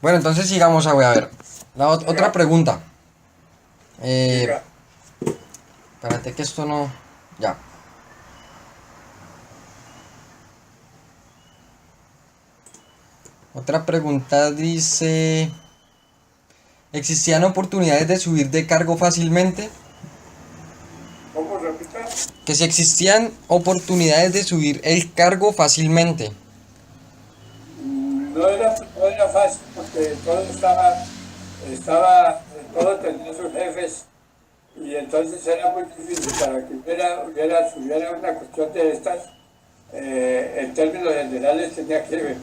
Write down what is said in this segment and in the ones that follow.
Bueno, entonces sigamos, a ver. Otra Diga, pregunta. Eh, diga. espérate que esto no... Ya. Otra pregunta dice... ¿Existían oportunidades de subir de cargo fácilmente? ¿Cómo repita? Que si existían oportunidades de subir el cargo fácilmente. No era fácil porque todo tenía sus jefes y entonces era muy difícil para que subiera una cuestión de estas. En términos generales tenía que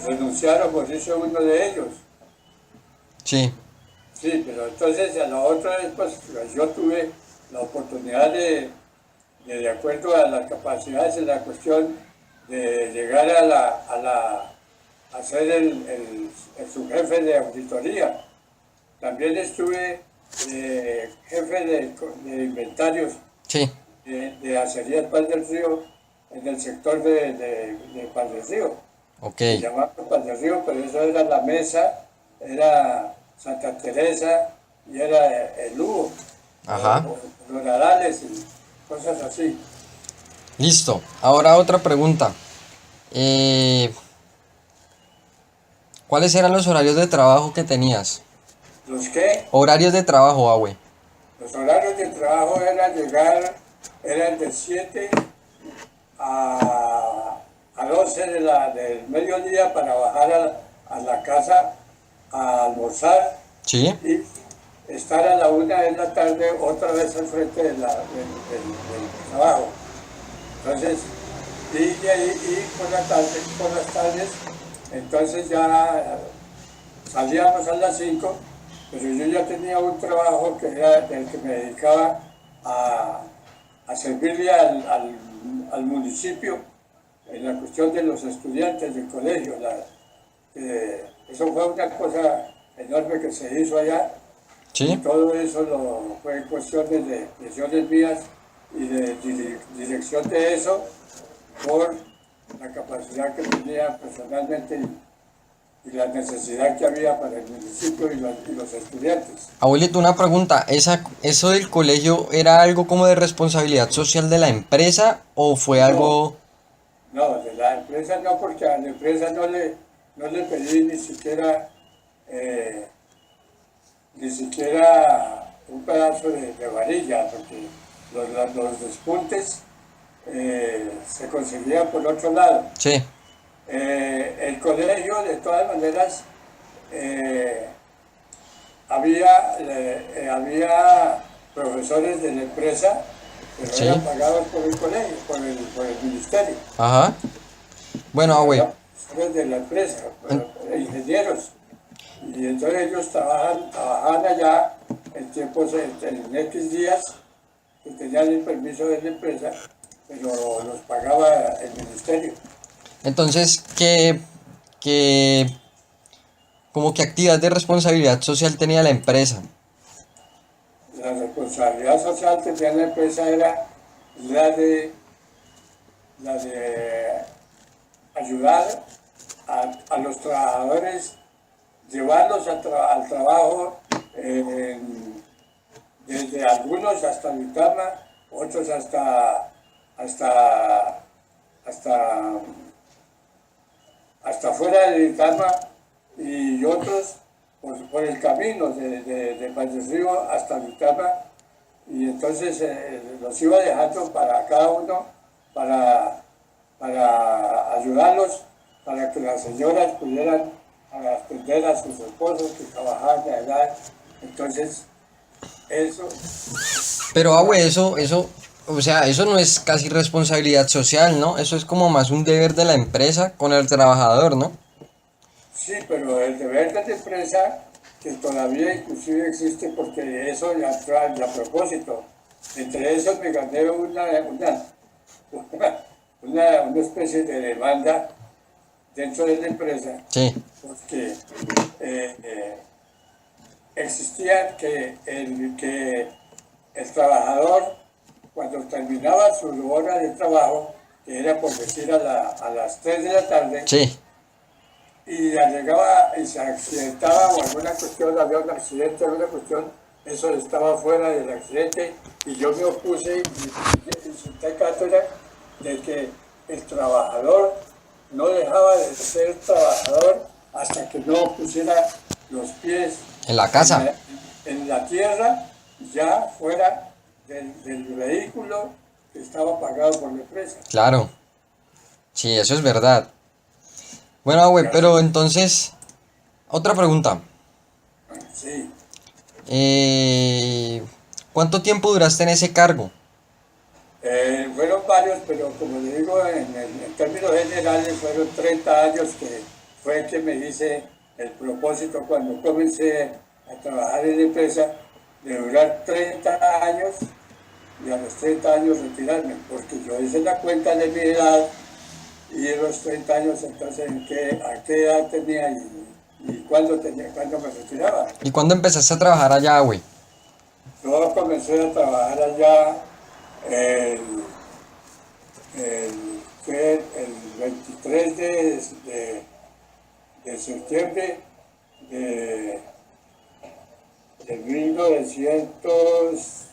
renunciar o morirse uno de ellos. Sí, Sí, pero entonces a la otra vez pues yo tuve la oportunidad de acuerdo a las capacidades en la cuestión de llegar a ser el subjefe de auditoría. También estuve jefe de inventarios sí, de Acerías Paz del Río en el sector de Paz del Río. ok. Le llamaban Paz del Río, pero eso era la mesa, era Santa Teresa y era el Lugo, Ajá. o los Nadales y cosas así. Listo. Ahora otra pregunta. Eh, ¿Cuáles eran los horarios de trabajo que tenías? Los que Horarios de trabajo, Abue. los horarios de trabajo eran de 7 a 12 del mediodía para bajar a la casa a almorzar Sí. y estar a la 1 de la tarde otra vez al frente del trabajo. Entonces, y de ahí y por las tardes, entonces ya salíamos a las 5, pero yo ya tenía un trabajo que era el que me dedicaba a, a servirle al municipio en la cuestión de los estudiantes del colegio. Eso fue una cosa enorme que se hizo allá y Sí. todo eso fue cuestiones de presiones mías y de dirección de eso por la capacidad que tenía personalmente y la necesidad que había para el municipio y los estudiantes. Abuelito, una pregunta. ¿Eso del colegio era algo como de responsabilidad social de la empresa o fue No, algo... no, de la empresa no, porque a la empresa no le pedí eh, ni siquiera un pedazo de varilla, porque los despuntes se conseguían por otro lado. Sí, El colegio, de todas maneras, eh, había profesores de la empresa, pero sí. eran pagados por el colegio, por el ministerio. Ajá. Bueno, Y abue. había profesores de la empresa, en- ingenieros. Y entonces ellos trabajaban allá en tiempos, en X días, que tenían el permiso de la empresa, pero los pagaba el ministerio. Entonces, como que actividad de responsabilidad social tenía la empresa? La responsabilidad social que tenía la empresa era la de, la de ayudar a los trabajadores, llevarlos al trabajo, desde algunos hasta Vitama, otros hasta, hasta, hasta fuera de Vitama y otros por el camino de Valle Río hasta Vitama. Y entonces los iba dejando para cada uno para ayudarlos, para que las señoras pudieran atender a sus esposos que trabajaban de allá. Entonces, eso, Pero, abue, o sea, eso no es casi responsabilidad social, ¿no? Eso es como más un deber de la empresa con el trabajador, ¿no? sí, pero el deber de la empresa, que todavía inclusive existe porque eso ya trae a propósito. Entre esos me gané una especie de demanda dentro de la empresa, Sí, porque eh, eh, existía que el trabajador, cuando terminaba su hora de trabajo, que era por decir a las 3 de la tarde, sí, y ya llegaba y se accidentaba o alguna cuestión, había un accidente, alguna cuestión, eso estaba fuera del accidente y yo me opuse y senté cátedra de que el trabajador no dejaba de ser trabajador hasta que no pusiera los pies En la en casa. la tierra, ya fuera del vehículo que estaba pagado por la empresa. Claro. Sí, eso es verdad. Bueno, Y güey, así, pero entonces, otra pregunta. sí. Eh, ¿Cuánto tiempo duraste en ese cargo? Fueron varios, pero como le digo, en términos generales fueron 30 años que fue que me hice el propósito cuando comencé a trabajar en la empresa de durar 30 años y a los 30 años retirarme, porque yo hice la cuenta de mi edad y de los 30 años entonces a qué edad tenía y cuándo me retiraba. ¿Y cuándo empezaste a trabajar allá, güey? Yo comencé a trabajar allá el, fue el 23 de septiembre de, de 1900,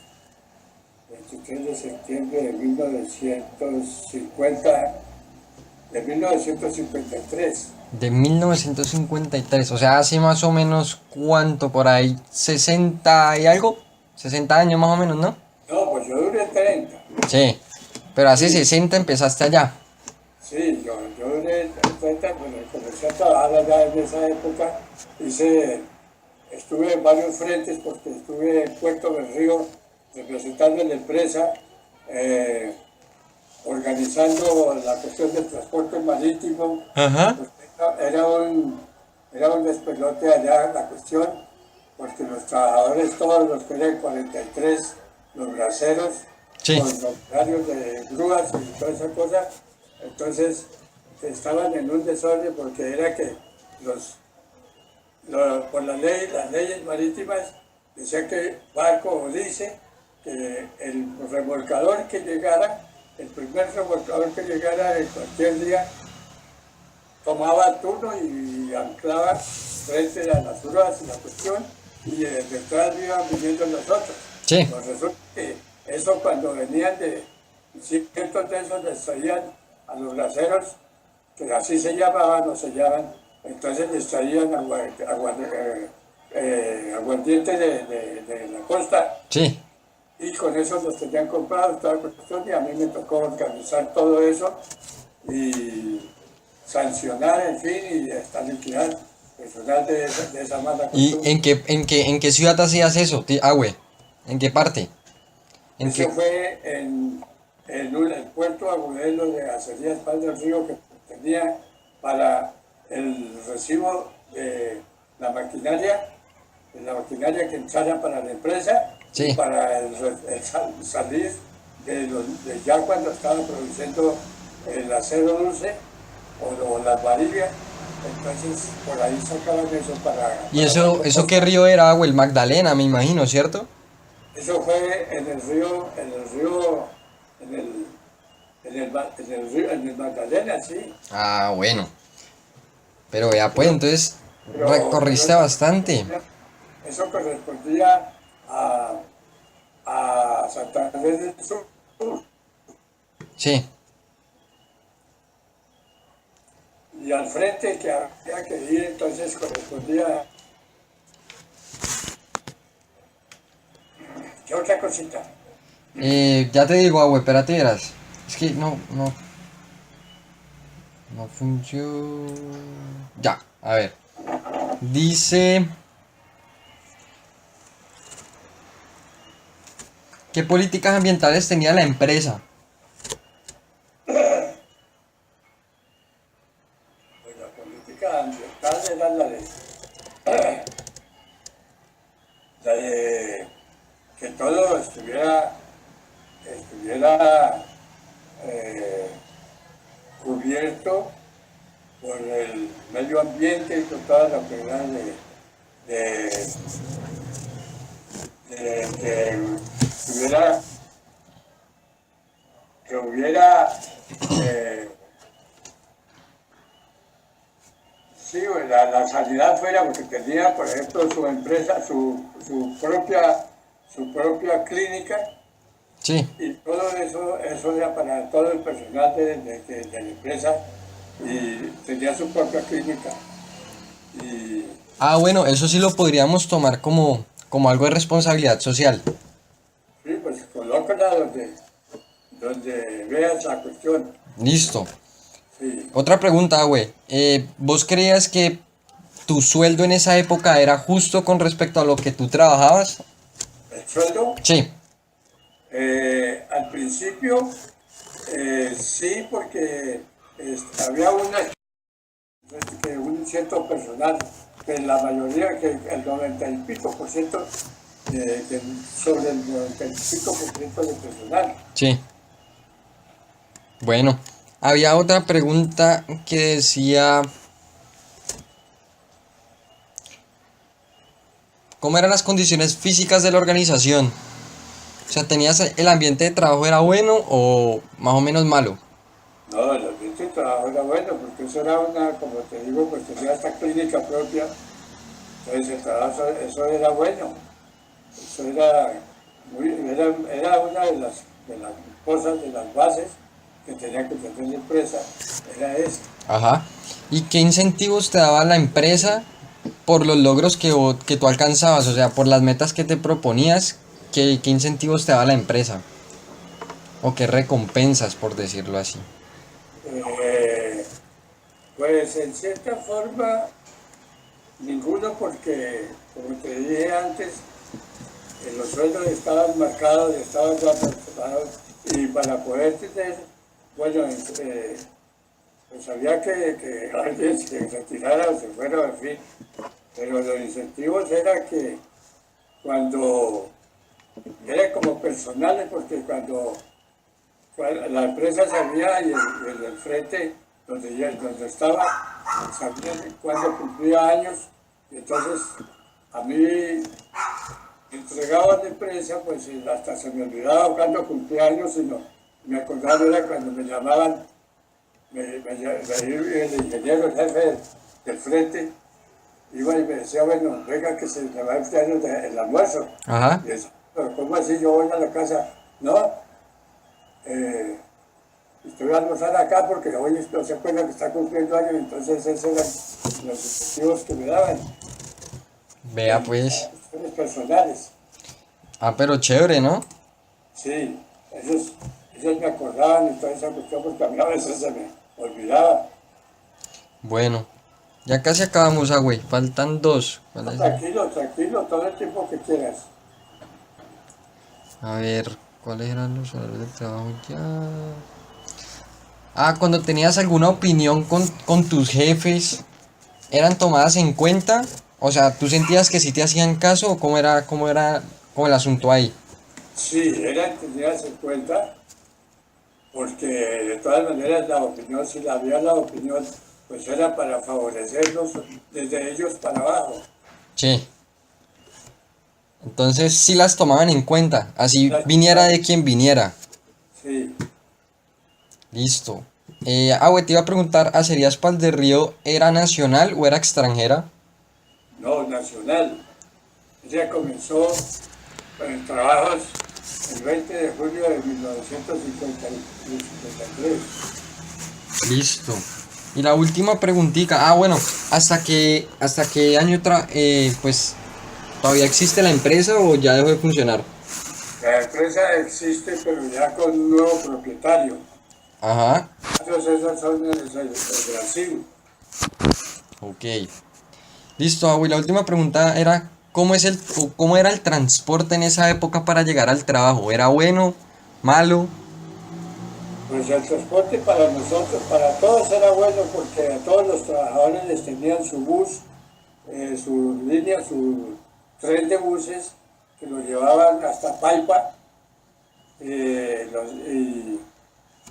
23 de septiembre de 1950, de 1953. De 1953, o sea, hace más o menos cuánto por ahí, 60 y algo, 60 años más o menos, ¿no? No, pues yo duré 30. Sí, pero hace Sí, 60 empezaste allá. sí, yo duré 30, bueno, comencé a trabajar allá en esa época. Estuve en varios frentes porque estuve en Puerto del Río representando a la empresa, eh, organizando la cuestión del transporte marítimo. Ajá. Pues era un despelote allá la cuestión, porque los trabajadores, todos los que eran 43, los braceros, Sí. con los horarios de grúas y toda esa cosa, entonces estaban en un desorden porque era que por la ley, las leyes marítimas, decía que barco dice que el remolcador que llegara, el primer remolcador que llegara en cualquier día, tomaba el turno y anclaba frente a las grúas y la cuestión, y detrás iban viniendo los otros. Sí. Pues resulta que eso cuando venían de ciertos de esos les traían a los braceros, que así se llamaban o se llaman, entonces les traían aguardiente de la costa Sí. y con eso los tenían comprados toda la cuestión y a mí me tocó organizar todo eso y sancionar, en fin, y hasta liquidar personal de esa mala ¿Y costumbre. en qué ciudad hacías eso, güey? ¿En qué parte? ¿En Eso qué? fue el puerto agudelo de Acerías Paz del Río que tenía para el recibo de la maquinaria que entrara para la empresa y Sí. para salir de ya cuando estaba produciendo el acero dulce o las varillas. Entonces por ahí sacaban eso ¿Y eso qué río era, güey? El Magdalena, me imagino, ¿cierto? Eso fue en el río, en el, en el Magdalena, sí. Ah, bueno. Pero ya pues, Pero, entonces pero recorriste bastante. eso correspondía a Santander del Sur. Sí. Y al frente que había que ir, entonces correspondía. ¿Qué otra cosita? Ya te digo, güey, espérate, verás. Es que no funciona. Ya, a ver. Dice, ¿qué políticas ambientales tenía la empresa? Pues la política ambiental era la de que todo estuviera cubierto por el medio ambiente y con todas las reglas de, que hubiera, que hubiera Sí, bueno, la sanidad fuera porque tenía, por ejemplo, su empresa, su propia clínica Sí. y todo eso era para todo el personal de la empresa y tenía su propia clínica. Y Ah, bueno, eso sí lo podríamos tomar como algo de responsabilidad social. sí, pues colócala donde veas la cuestión. Listo. Sí, Otra pregunta, güey. ¿Vos creías que tu sueldo en esa época era justo con respecto a lo que tú trabajabas? el sueldo, Sí. al principio sí, porque había un cierto personal, que la mayoría, que el 90 y pico por ciento, sobre el 90 y pico por ciento de personal. Sí. Bueno, había otra pregunta que decía, ¿cómo eran las condiciones físicas de la organización? O sea, ¿tenías el ambiente de trabajo era bueno o más o menos malo? No, el ambiente de trabajo era bueno, porque eso era como te digo, pues tenía esta clínica propia, entonces el trabajo, eso era bueno, eso era una de las cosas, de las bases que tenía que tener la empresa, era esa. Ajá. ¿Y qué incentivos te daba la empresa por los logros que tú alcanzabas? O sea, por las metas que te proponías, ¿qué incentivos te daba la empresa? ¿O qué recompensas, por decirlo así? Eh, pues en cierta forma, ninguno porque, como te dije antes, los sueldos estaban marcados, estaban ya preparados y para poder tener, bueno, pues había que alguien se retirara o se fuera, en fin, pero los incentivos era que cuando, era como personales, porque cuando la empresa sabía y el del frente donde estaba, sabía cuando cumplía años, y entonces a mí entregaba la empresa, pues hasta se me olvidaba cuando cumplía años, sino me acordaba era cuando me llamaban, el ingeniero, el jefe del frente, iba y me decía, bueno, venga que se me va este año el almuerzo. Ajá. Y decía, pero ¿cómo así yo voy a la casa? No, estoy a almorzar acá porque hoy no se acuerda que está cumpliendo años, entonces esos eran los objetivos que me daban, Vea pues. cuestiones personales. Ah, pero chévere, ¿no? Sí, ellos me acordaban y toda esa cuestión porque a mí a veces se me olvidaba. Bueno, ya casi acabamos, ah, güey. Faltan dos. No, ¿Cuáles son? tranquilo, tranquilo, todo el tiempo que quieras. A ver, ¿cuáles eran los horarios de trabajo ya? Ah, cuando tenías alguna opinión con tus jefes, ¿eran tomadas en cuenta? O sea, ¿tú sentías que sí te hacían caso o cómo era como el asunto ahí? Sí, eran tenidas en cuenta porque de todas maneras la opinión, si la había la opinión, pues era para favorecerlos desde ellos para abajo. Sí. Entonces sí las tomaban en cuenta, así Las- viniera de quien viniera. Sí, Listo. Güey, te iba a preguntar, ¿Acerías Pal del Río era nacional o era extranjera? no, nacional. Ella comenzó en trabajos el 20 de julio de 1953. Listo. Y la última preguntita, bueno, ¿hasta qué año pues todavía existe la empresa o ya dejó de funcionar? La empresa existe, pero ya con un nuevo propietario. Ajá, Todos esos son el Brasil. ok. Listo, y la última pregunta era, ¿cómo era el transporte en esa época para llegar al trabajo? ¿Era bueno? ¿Malo? Pues el transporte para nosotros, para todos era bueno porque a todos los trabajadores les tenían su bus, su línea, su tren de buses que los llevaban hasta Paipa y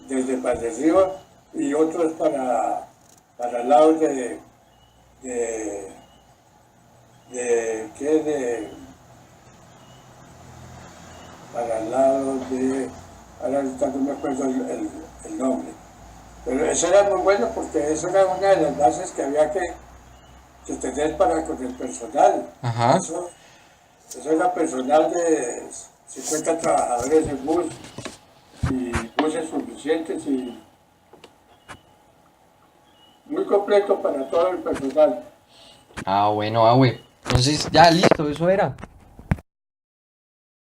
desde Padre Río y otros para el lado de, ¿qué? Para el lado ahora ahorita no me acuerdo el nombre. Pero eso era muy bueno porque eso era una de las bases que había que que tenés para con el personal. Ajá. Eso era personal de 50 trabajadores en bus y buses suficientes y muy completo para todo el personal. Ah, bueno, ah, güey. Entonces, ya listo, eso era.